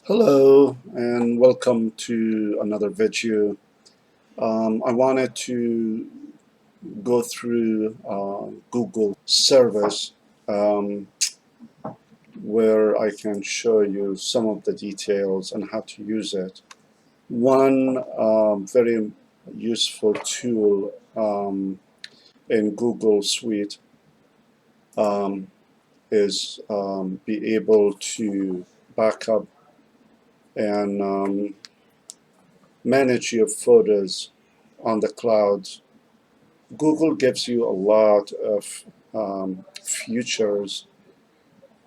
Hello and welcome to another video. I wanted to go through Google service um, where I can show you some of the details and how to use it. One very useful tool in Google Suite um, is be able to back up and manage your photos on the cloud. Google gives you a lot of features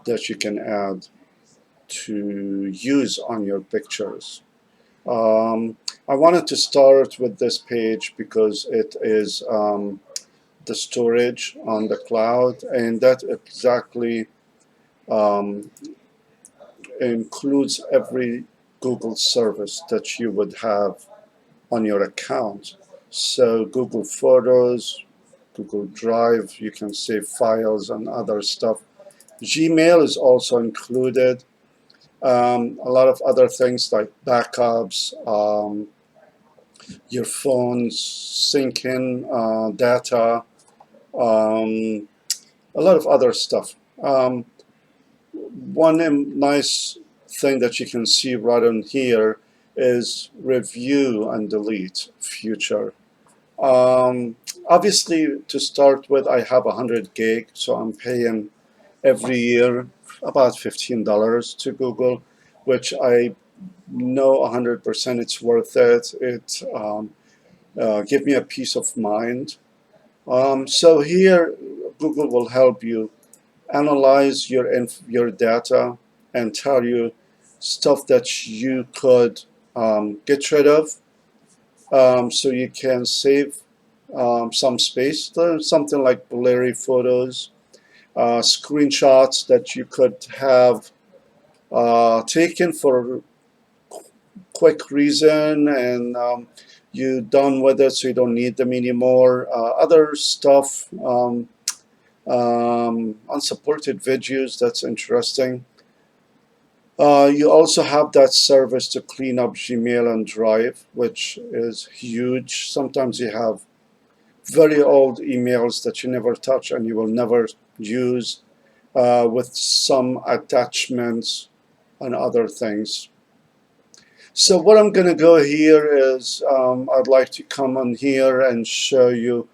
that you can add to use on your pictures. Um, I wanted to start with this page because it is the storage on the cloud, and that exactly um, includes every Google service that you would have on your account. So Google Photos, Google Drive, you can save files and other stuff. Gmail is also included. A lot of other things like backups, your phone's syncing data, um, a lot of other stuff. One nice thing that you can see right on here is review and delete feature. Obviously, to start with, I have 100 gig, so I'm paying every year about $15 to Google, which I know 100% it's worth it. It gives me a peace of mind. So here, Google will help you analyze your data and tell you stuff that you could get rid of, so you can save some space. There's something like blurry photos, screenshots that you could have taken for quick reason, and you're done with it, so you don't need them anymore. Other stuff, unsupported videos, that's interesting. You also have that service to clean up Gmail and Drive, which is huge. Sometimes you have very old emails that you never touch and you will never use, with some attachments and other things. So what I'm going to go here is I'd like to come on here and show you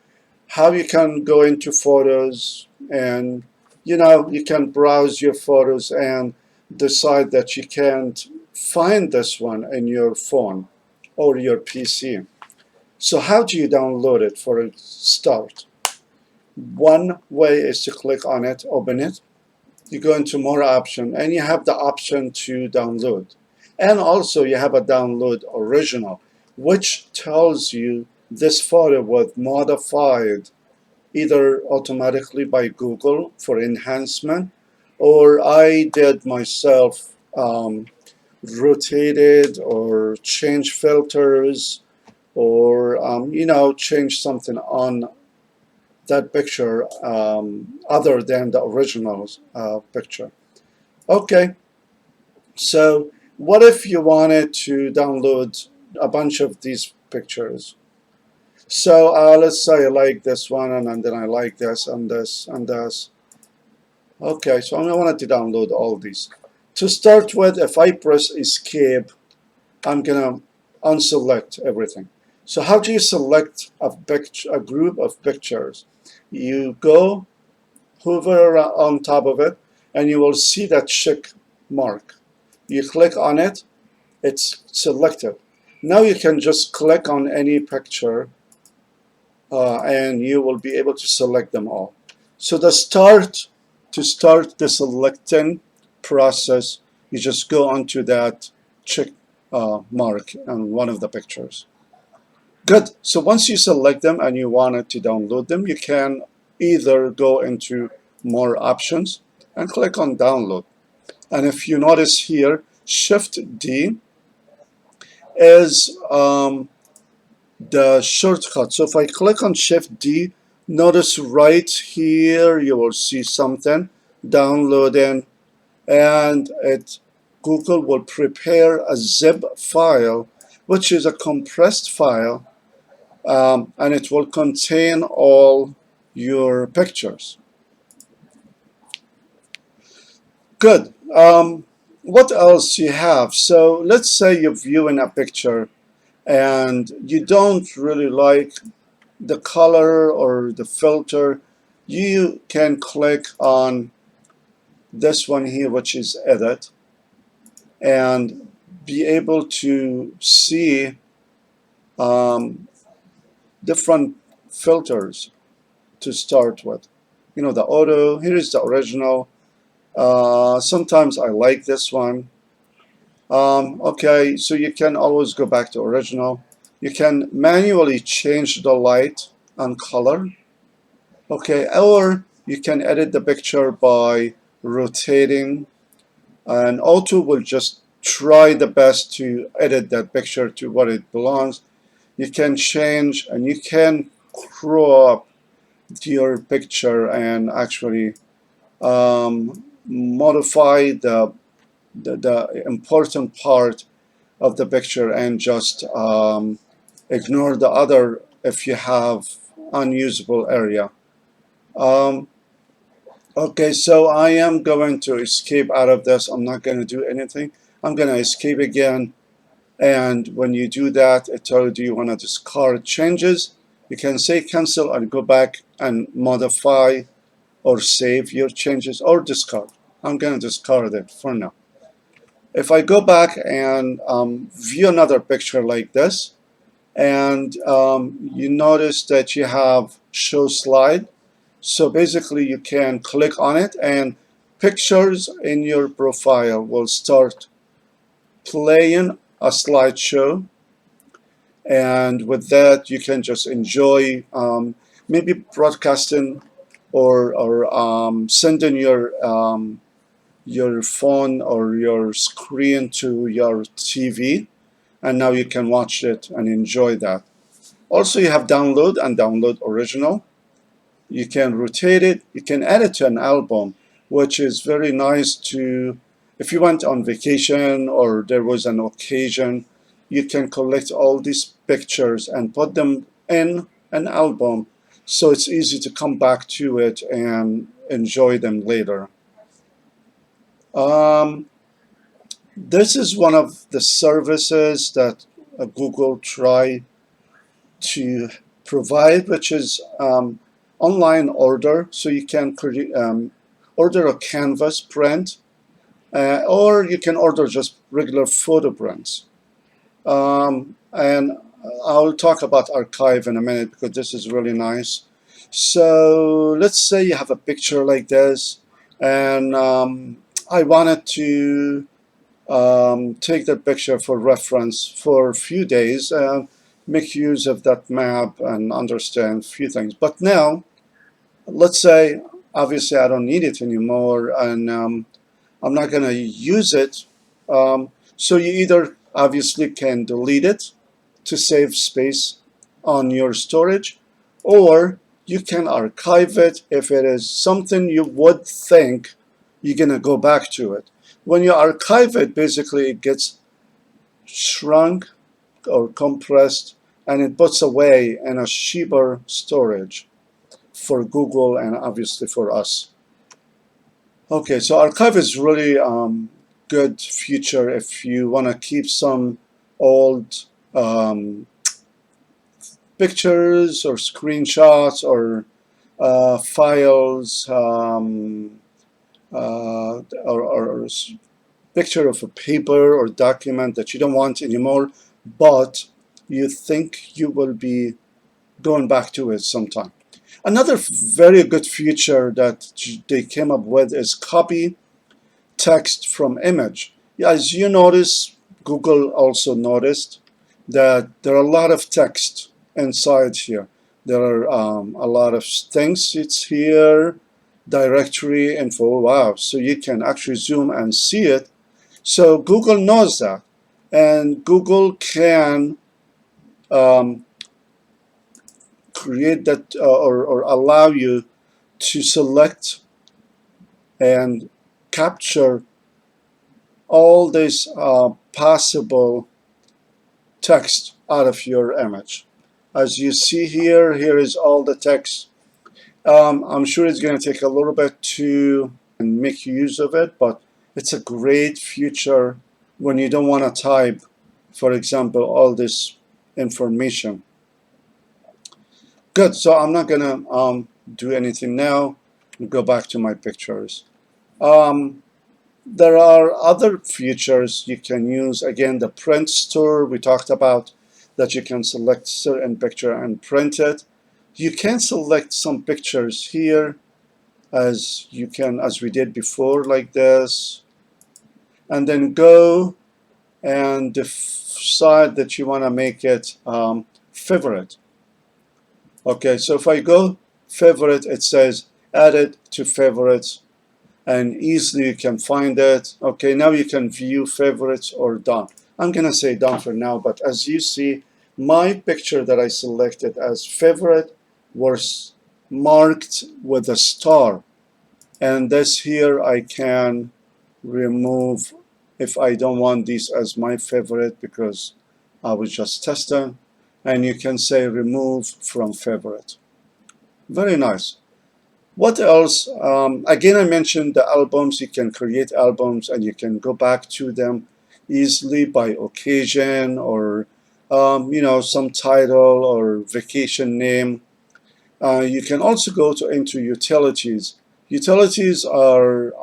how you can go into photos, and you can browse your photos and decide that you can't find this one in your phone or your PC. So how do you download it for a start? One way is to click on it, open it. You go into more option and you have the option to download. And also you have a download original, which tells you this photo was modified either automatically by Google for enhancement, or I did myself, rotated or change filters, or change something on that picture other than the original picture. Okay, so what if you wanted to download a bunch of these pictures? So let's say I like this one, and then I like this and this and this. Okay, so I wanted to download all these. To start with, if I press escape, I'm gonna unselect everything. So how do you select a group of pictures? You go hover on top of it, and you will see that check mark. You click on it, it's selected. Now you can just click on any picture, and you will be able to select them all. So to start the selecting process, you just go onto that check mark on one of the pictures. Good. So once you select them and you wanted to download them, you can either go into more options and click on download. And if you notice here, Shift D is the shortcut. So if I click on Shift D, notice right here you will see something downloading, and it Google will prepare a zip file, which is a compressed file, and it will contain all your pictures. Good. What else you have? So let's say you're viewing a picture and you don't really like the color or the filter. You can click on this one here, which is edit, and be able to see um, different filters to start with. You know, the auto, here is the original. Sometimes I like this one. Okay, so you can always go back to original. You can manually change the light and color. Okay, or you can edit the picture by rotating, and auto will just try the best to edit that picture to what it belongs. You can change and you can crop your picture and actually modify the important part of the picture and just ignore the other if you have unusable area. Um, okay, so I am going to escape out of this. I'm not going to do anything. I'm going to escape again. And when you do that, it tells you want to discard changes. You can say cancel and go back and modify or save your changes or discard. I'm going to discard it for now. If I go back and view another picture like this, and you notice that you have show slide. So basically you can click on it and pictures in your profile will start playing a slideshow, and with that you can just enjoy maybe broadcasting or sending your phone or your screen to your TV, and now you can watch it and enjoy that. Also, you have download and download original. You can rotate it. You can add it to an album, which is very nice to, if you went on vacation or there was an occasion, you can collect all these pictures and put them in an album. So it's easy to come back to it and enjoy them later. Um, this is one of the services that Google tried to provide, which is online order. So you can order a canvas print, or you can order just regular photo prints. And I'll talk about archive in a minute because this is really nice. So let's say you have a picture like this, and I wanted to take that picture for reference for a few days and make use of that map and understand a few things. But now, let's say, obviously, I don't need it anymore, and I'm not going to use it. So you either obviously can delete it to save space on your storage, or you can archive it if it is something you would think you're going to go back to it. When you archive it, basically it gets shrunk or compressed and it puts away in a cheaper storage for Google and obviously for us. Okay, so archive is really good feature if you want to keep some old pictures or screenshots or files or picture of a paper or document that you don't want anymore, but you think you will be going back to it sometime. Another very good feature that they came up with is copy text from image. Yeah, as you notice, Google also noticed that there are a lot of text inside here. There are a lot of things. It's here, directory info. Wow, so you can actually zoom and see it. So Google knows that, and Google can um, create that or allow you to select and capture all this possible text out of your image. As you see here, here is all the text. I'm sure it's going to take a little bit to make use of it, but it's a great feature when you don't want to type, for example, all this information. Good, so I'm not going to do anything now. Go back to my pictures. There are other features you can use. Again, the print store we talked about, that you can select certain picture and print it. You can select some pictures here as we did before, like this, and then go and decide that you want to make it favorite. Okay, so if I go favorite, it says added to favorites, and easily you can find it. Okay, now you can view favorites or done. I'm gonna say done for now, but as you see, my picture that I selected as favorite was marked with a star, and this here I can remove if I don't want these as my favorite, because I was just testing. And you can say remove from favorite. Very nice. What else? Again, I mentioned the albums. You can create albums and you can go back to them easily by occasion, or some title or vacation name. You can also go into utilities. Utilities are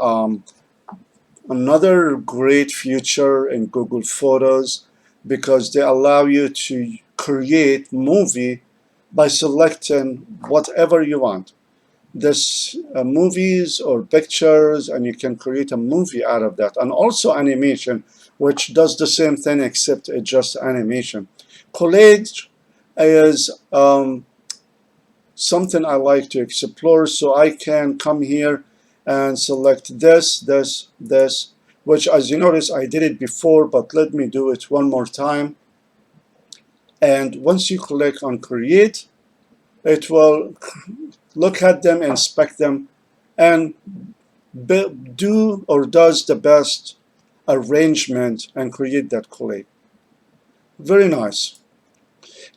another great feature in Google Photos, because they allow you to create movie by selecting whatever you want. This movies or pictures, and you can create a movie out of that, and also animation, which does the same thing except it's just animation. Collage is something I like to explore, so I can come here and select this, which, as you notice, I did it before, but let me do it one more time. And once you click on create, it will look at them, inspect them, and do or does the best arrangement and create that collage. Very nice.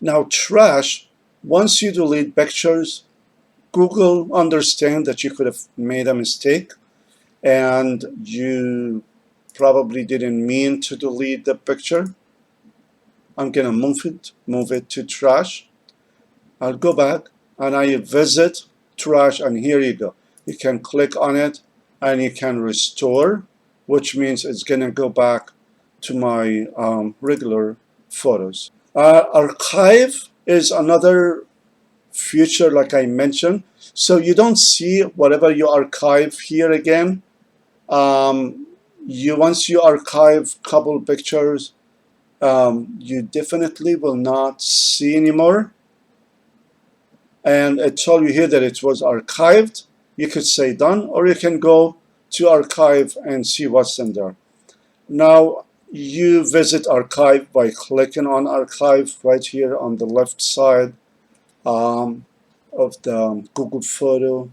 Now, trash, once you delete pictures, Google understands that you could have made a mistake and you probably didn't mean to delete the picture. I'm gonna move it to trash. I'll go back and I visit trash, and here you go. You can click on it and you can restore, which means it's gonna go back to my regular photos. Archive is another feature, like I mentioned. So you don't see whatever you archive here again. Once you archive couple pictures, you definitely will not see anymore. And it told you here that it was archived. You could say done, or you can go to archive and see what's in there. Now you visit archive by clicking on archive right here on the left side of the Google Photo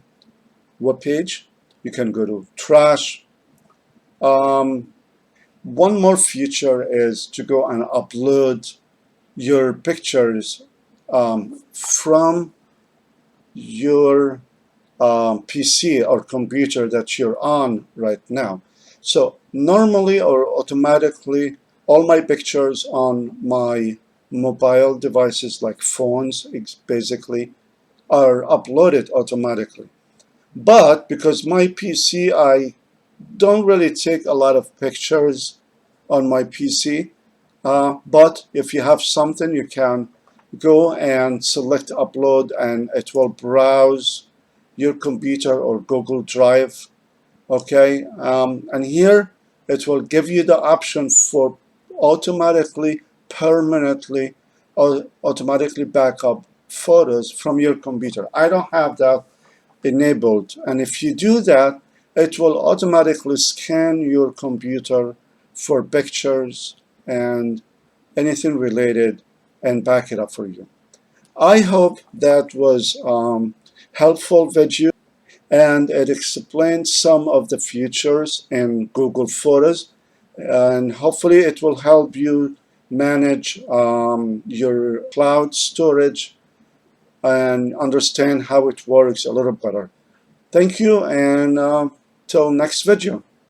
webpage. You can go to trash. One more feature is to go and upload your pictures from your PC or computer that you're on right now. So normally or automatically, all my pictures on my mobile devices, like phones basically, are uploaded automatically. But because my PC, I don't really take a lot of pictures on my PC. But if you have something, you can go and select upload, and it will browse your computer or Google Drive. Okay, and here it will give you the option for automatically, permanently, or automatically backup photos from your computer. I don't have that enabled, and if you do that, it will automatically scan your computer for pictures and anything related and back it up for you. I hope that was helpful video, and it explained some of the features in Google Photos. and hopefully it will help you manage your cloud storage and understand how it works a little better. Thank you, and till next video.